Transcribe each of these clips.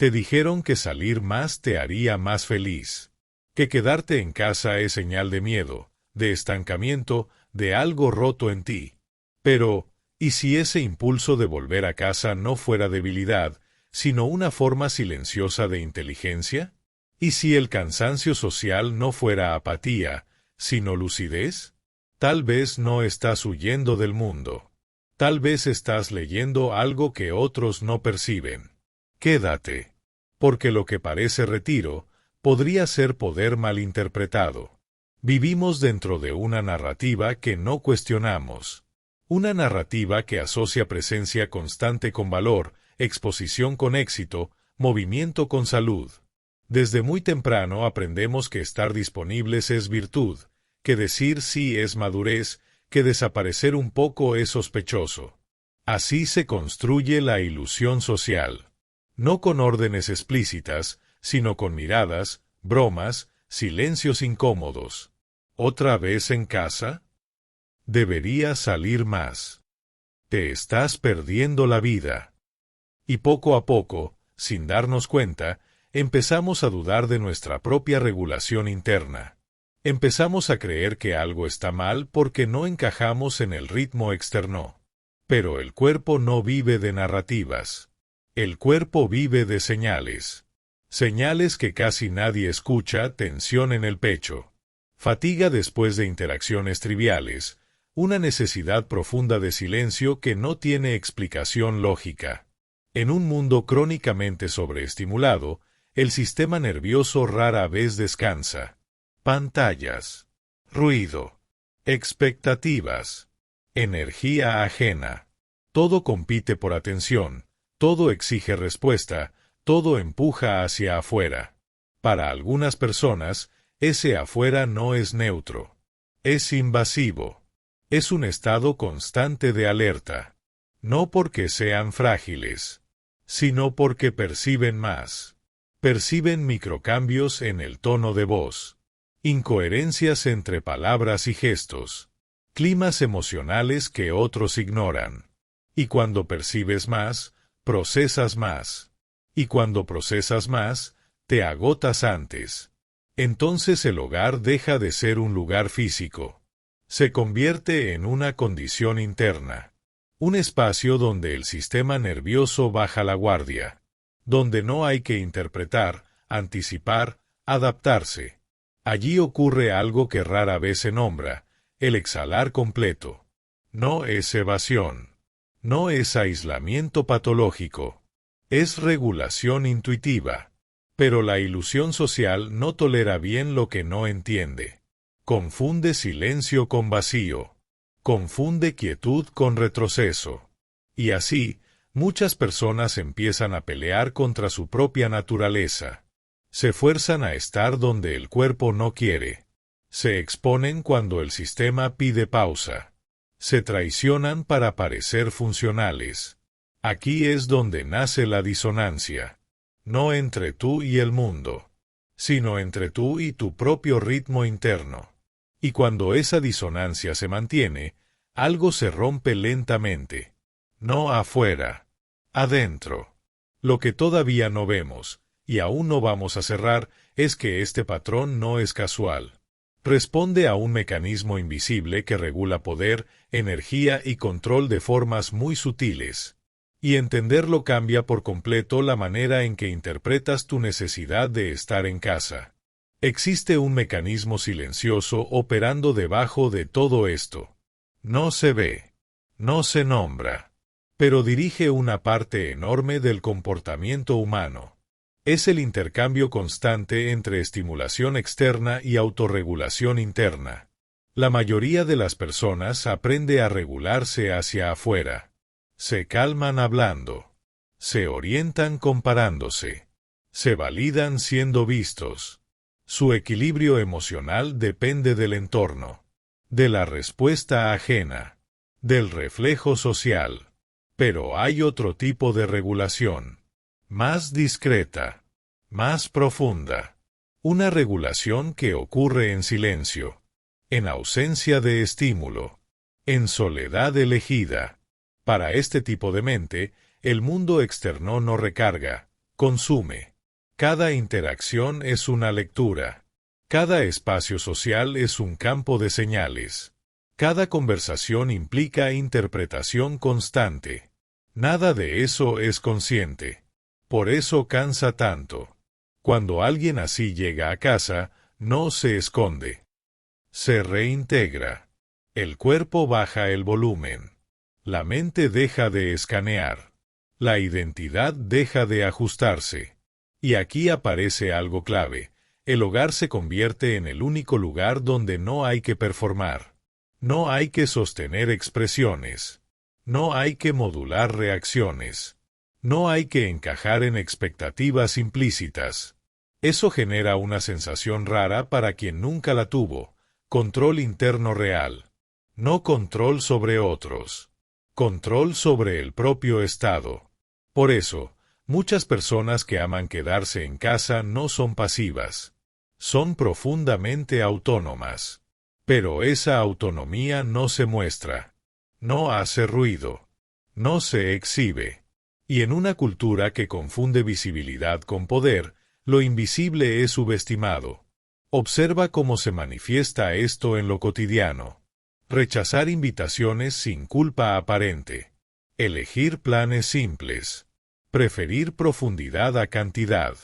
Te dijeron que salir más te haría más feliz. Que quedarte en casa es señal de miedo, de estancamiento, de algo roto en ti. Pero, ¿y si ese impulso de volver a casa no fuera debilidad, sino una forma silenciosa de inteligencia? ¿Y si el cansancio social no fuera apatía, sino lucidez? Tal vez no estás huyendo del mundo. Tal vez estás leyendo algo que otros no perciben. Quédate. Porque lo que parece retiro, podría ser poder malinterpretado. Vivimos dentro de una narrativa que no cuestionamos. Una narrativa que asocia presencia constante con valor, exposición con éxito, movimiento con salud. Desde muy temprano aprendemos que estar disponibles es virtud, que decir sí es madurez, que desaparecer un poco es sospechoso. Así se construye la ilusión social. No con órdenes explícitas, sino con miradas, bromas, silencios incómodos. ¿Otra vez en casa? Deberías salir más. Te estás perdiendo la vida. Y poco a poco, sin darnos cuenta, empezamos a dudar de nuestra propia regulación interna. Empezamos a creer que algo está mal porque no encajamos en el ritmo externo. Pero el cuerpo no vive de narrativas. El cuerpo vive de señales. Señales que casi nadie escucha: tensión en el pecho, fatiga después de interacciones triviales, una necesidad profunda de silencio que no tiene explicación lógica. En un mundo crónicamente sobreestimulado, el sistema nervioso rara vez descansa. Pantallas, ruido, expectativas, energía ajena. Todo compite por atención, todo exige respuesta, todo empuja hacia afuera. Para algunas personas, ese afuera no es neutro. Es invasivo. Es un estado constante de alerta. No porque sean frágiles, sino porque perciben más. Perciben microcambios en el tono de voz, incoherencias entre palabras y gestos, climas emocionales que otros ignoran. Y cuando percibes más, procesas más. Y cuando procesas más, te agotas antes. Entonces el hogar deja de ser un lugar físico. Se convierte en una condición interna. Un espacio donde el sistema nervioso baja la guardia. Donde no hay que interpretar, anticipar, adaptarse. Allí ocurre algo que rara vez se nombra: el exhalar completo. No es evasión. No es aislamiento patológico. Es regulación intuitiva. Pero la ilusión social no tolera bien lo que no entiende. Confunde silencio con vacío. Confunde quietud con retroceso. Y así, muchas personas empiezan a pelear contra su propia naturaleza. Se fuerzan a estar donde el cuerpo no quiere. Se exponen cuando el sistema pide pausa. Se traicionan para parecer funcionales. Aquí es donde nace la disonancia. No entre tú y el mundo, sino entre tú y tu propio ritmo interno. Y cuando esa disonancia se mantiene, algo se rompe lentamente. No afuera, adentro. Lo que todavía no vemos, y aún no vamos a cerrar, es que este patrón no es casual. Responde a un mecanismo invisible que regula poder, energía y control de formas muy sutiles. Y entenderlo cambia por completo la manera en que interpretas tu necesidad de estar en casa. Existe un mecanismo silencioso operando debajo de todo esto. No se ve, no se nombra, pero dirige una parte enorme del comportamiento humano. Es el intercambio constante entre estimulación externa y autorregulación interna. La mayoría de las personas aprende a regularse hacia afuera. Se calman hablando. Se orientan comparándose. Se validan siendo vistos. Su equilibrio emocional depende del entorno, de la respuesta ajena, del reflejo social. Pero hay otro tipo de regulación, más discreta, más profunda. Una regulación que ocurre en silencio, en ausencia de estímulo, en soledad elegida. Para este tipo de mente, el mundo externo no recarga, consume. Cada interacción es una lectura. Cada espacio social es un campo de señales. Cada conversación implica interpretación constante. Nada de eso es consciente. Por eso cansa tanto. Cuando alguien así llega a casa, no se esconde. Se reintegra. El cuerpo baja el volumen. La mente deja de escanear. La identidad deja de ajustarse. Y aquí aparece algo clave. El hogar se convierte en el único lugar donde no hay que performar. No hay que sostener expresiones. No hay que modular reacciones. No hay que encajar en expectativas implícitas. Eso genera una sensación rara para quien nunca la tuvo. Control interno real. No control sobre otros. Control sobre el propio estado. Por eso, muchas personas que aman quedarse en casa no son pasivas. Son profundamente autónomas. Pero esa autonomía no se muestra. No hace ruido. No se exhibe. Y en una cultura que confunde visibilidad con poder, lo invisible es subestimado. Observa cómo se manifiesta esto en lo cotidiano. Rechazar invitaciones sin culpa aparente. Elegir planes simples. Preferir profundidad a cantidad.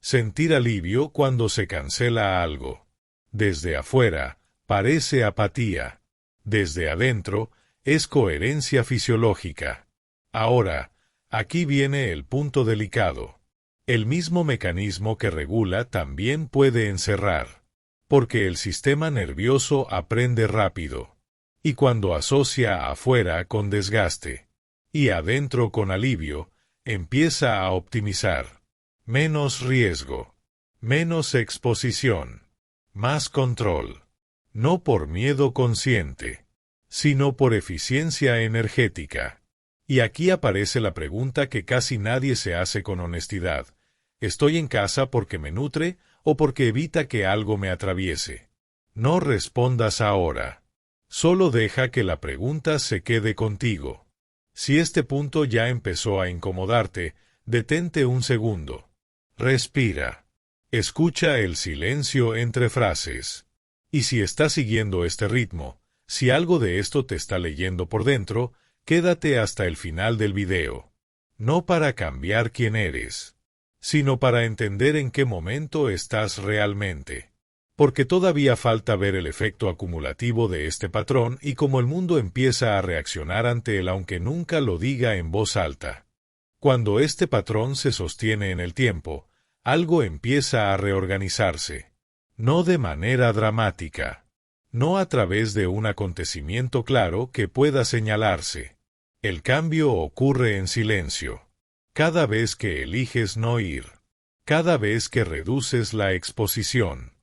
Sentir alivio cuando se cancela algo. Desde afuera, parece apatía. Desde adentro, es coherencia fisiológica. Ahora, aquí viene el punto delicado. El mismo mecanismo que regula también puede encerrar. Porque el sistema nervioso aprende rápido. Y cuando asocia afuera con desgaste, y adentro con alivio, empieza a optimizar. Menos riesgo. Menos exposición. Más control. No por miedo consciente, sino por eficiencia energética. Y aquí aparece la pregunta que casi nadie se hace con honestidad. ¿Estoy en casa porque me nutre o porque evita que algo me atraviese? No respondas ahora. Solo deja que la pregunta se quede contigo. Si este punto ya empezó a incomodarte, detente un segundo. Respira. Escucha el silencio entre frases. Y si estás siguiendo este ritmo, si algo de esto te está leyendo por dentro, quédate hasta el final del video. No para cambiar quién eres, sino para entender en qué momento estás realmente. Porque todavía falta ver el efecto acumulativo de este patrón y cómo el mundo empieza a reaccionar ante él aunque nunca lo diga en voz alta. Cuando este patrón se sostiene en el tiempo, algo empieza a reorganizarse. No de manera dramática. No a través de un acontecimiento claro que pueda señalarse. El cambio ocurre en silencio. Cada vez que eliges no ir. Cada vez que reduces la exposición.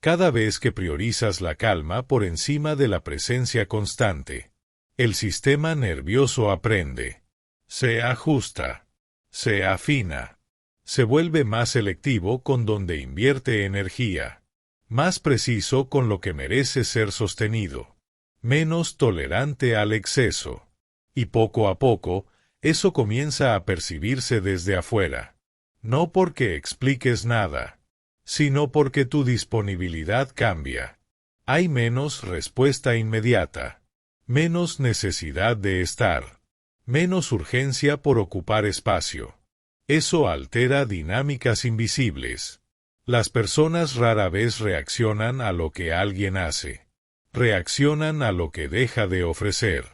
Cada vez que priorizas la calma por encima de la presencia constante, el sistema nervioso aprende, se ajusta, se afina, se vuelve más selectivo con donde invierte energía, más preciso con lo que merece ser sostenido, menos tolerante al exceso. Y poco a poco, eso comienza a percibirse desde afuera. No porque expliques nada, sino porque tu disponibilidad cambia. Hay menos respuesta inmediata, menos necesidad de estar, menos urgencia por ocupar espacio. Eso altera dinámicas invisibles. Las personas rara vez reaccionan a lo que alguien hace. Reaccionan a lo que deja de ofrecer.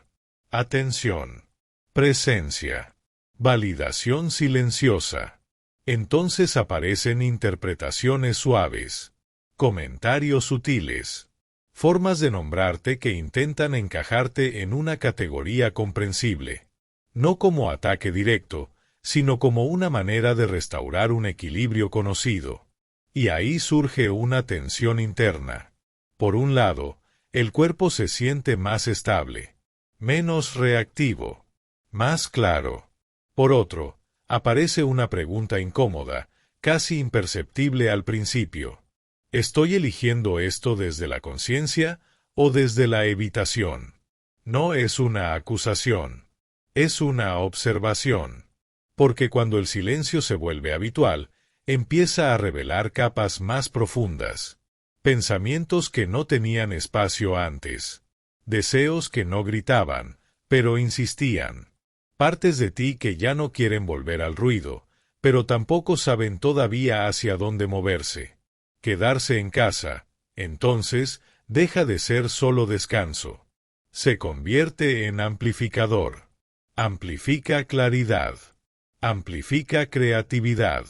Atención. Presencia. Validación silenciosa. Entonces aparecen interpretaciones suaves, comentarios sutiles, formas de nombrarte que intentan encajarte en una categoría comprensible, no como ataque directo, sino como una manera de restaurar un equilibrio conocido. Y ahí surge una tensión interna. Por un lado, el cuerpo se siente más estable, menos reactivo, más claro. Por otro, aparece una pregunta incómoda, casi imperceptible al principio. ¿Estoy eligiendo esto desde la conciencia o desde la evitación? No es una acusación. Es una observación. porque cuando el silencio se vuelve habitual, empieza a revelar capas más profundas, pensamientos que no tenían espacio antes, deseos que no gritaban, pero insistían, partes de ti que ya no quieren volver al ruido, pero tampoco saben todavía hacia dónde moverse. Quedarse en casa, entonces, deja de ser solo descanso. Se convierte en amplificador. Amplifica claridad. Amplifica creatividad.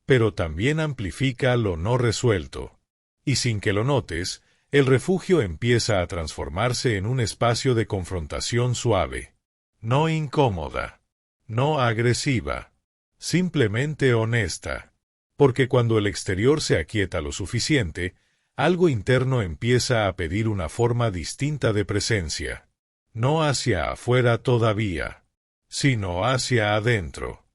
Pero también amplifica lo no resuelto. Y sin que lo notes, el refugio empieza a transformarse en un espacio de confrontación suave. No incómoda. No agresiva. Simplemente honesta. Porque cuando el exterior se aquieta lo suficiente, algo interno empieza a pedir una forma distinta de presencia. No hacia afuera todavía, sino hacia adentro.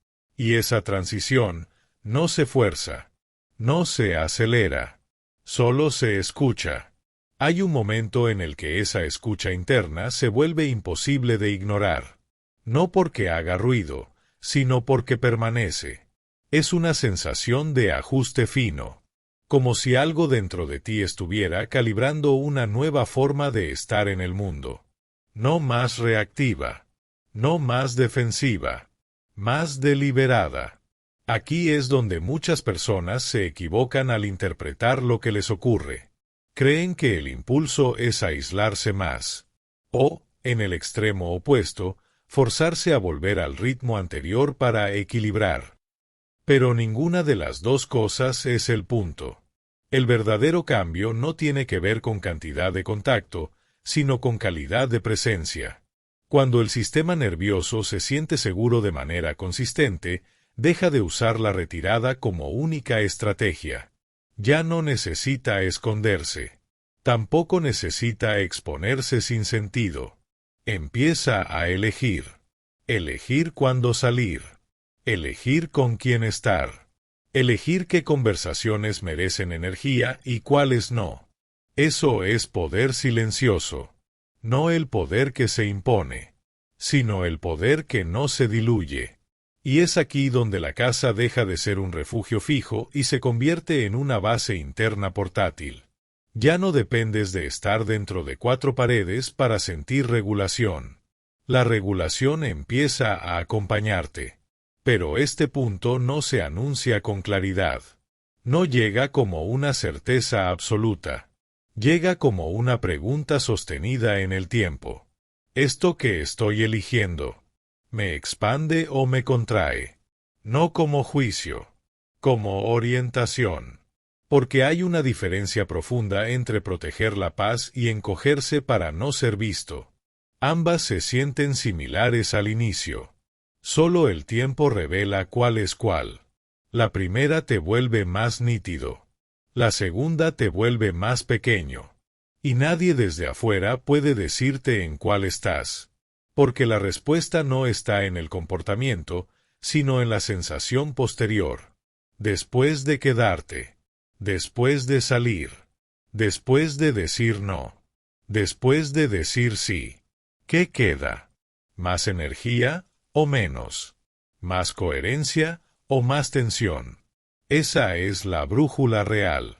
Y esa transición no se fuerza, no se acelera, solo se escucha. Hay un momento en el que esa escucha interna se vuelve imposible de ignorar. No porque haga ruido, sino porque permanece. Es una sensación de ajuste fino, como si algo dentro de ti estuviera calibrando una nueva forma de estar en el mundo. No más reactiva, no más defensiva, más deliberada. Aquí es donde muchas personas se equivocan al interpretar lo que les ocurre. Creen que el impulso es aislarse más, o, en el extremo opuesto, forzarse a volver al ritmo anterior para equilibrar. Pero ninguna de las dos cosas es el punto. El verdadero cambio no tiene que ver con cantidad de contacto, sino con calidad de presencia. Cuando el sistema nervioso se siente seguro de manera consistente, deja de usar la retirada como única estrategia. Ya no necesita esconderse. Tampoco necesita exponerse sin sentido. Empieza a elegir. Elegir cuándo salir. Elegir con quién estar. Elegir qué conversaciones merecen energía y cuáles no. Eso es poder silencioso. No el poder que se impone, sino el poder que no se diluye. Y es aquí donde la casa deja de ser un refugio fijo y se convierte en una base interna portátil. Ya no dependes de estar dentro de 4 paredes para sentir regulación. La regulación empieza a acompañarte. Pero este punto no se anuncia con claridad. No llega como una certeza absoluta. Llega como una pregunta sostenida en el tiempo. ¿Esto que estoy eligiendo me expande o me contrae? No como juicio, como orientación. Porque hay una diferencia profunda entre proteger la paz y encogerse para no ser visto. Ambas se sienten similares al inicio. Solo el tiempo revela cuál es cuál. La primera te vuelve más nítido. La segunda te vuelve más pequeño. Y nadie desde afuera puede decirte en cuál estás. Porque la respuesta no está en el comportamiento, sino en la sensación posterior. Después de quedarte. Después de salir. Después de decir no. Después de decir sí. ¿Qué queda? ¿Más energía o menos? ¿Más coherencia o más tensión? Esa es la brújula real.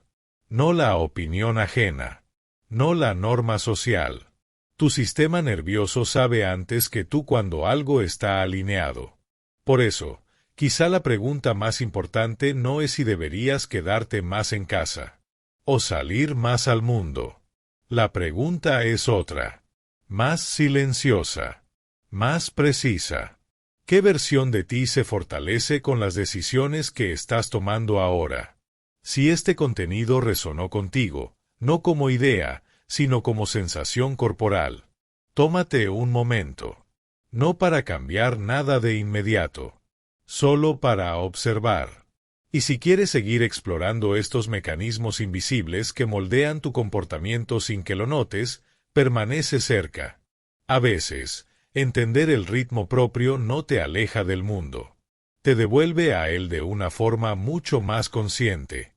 No la opinión ajena. No la norma social. Tu sistema nervioso sabe antes que tú cuando algo está alineado. Por eso, quizá la pregunta más importante no es si deberías quedarte más en casa o salir más al mundo. La pregunta es otra, más silenciosa, más precisa. ¿Qué versión de ti se fortalece con las decisiones que estás tomando ahora? Si este contenido resonó contigo, no como idea, sino como sensación corporal, tómate un momento. No para cambiar nada de inmediato, solo para observar. Y si quieres seguir explorando estos mecanismos invisibles que moldean tu comportamiento sin que lo notes, permanece cerca. A veces, entender el ritmo propio no te aleja del mundo. Te devuelve a él de una forma mucho más consciente.